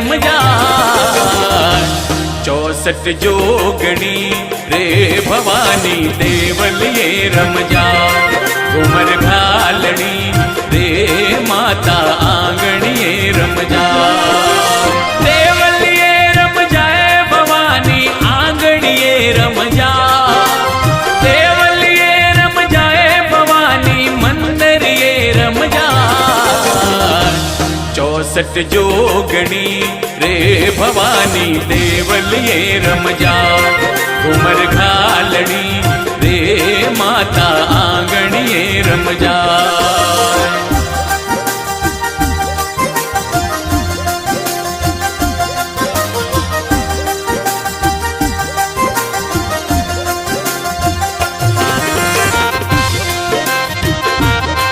रमजा 64 जोगणी रे भवानी देवलिए रमजा घूमर घालनी रे माता आंगणिए रमजा देवलिए रमजाए भवानी आंगणिए रमजा देवलिए रमजाए भवानी मंदिरिए रमजा 64 जोगणी रे भवानी देवलिए रमजा घूमर घालनी रे माता आंगणिए रमजा।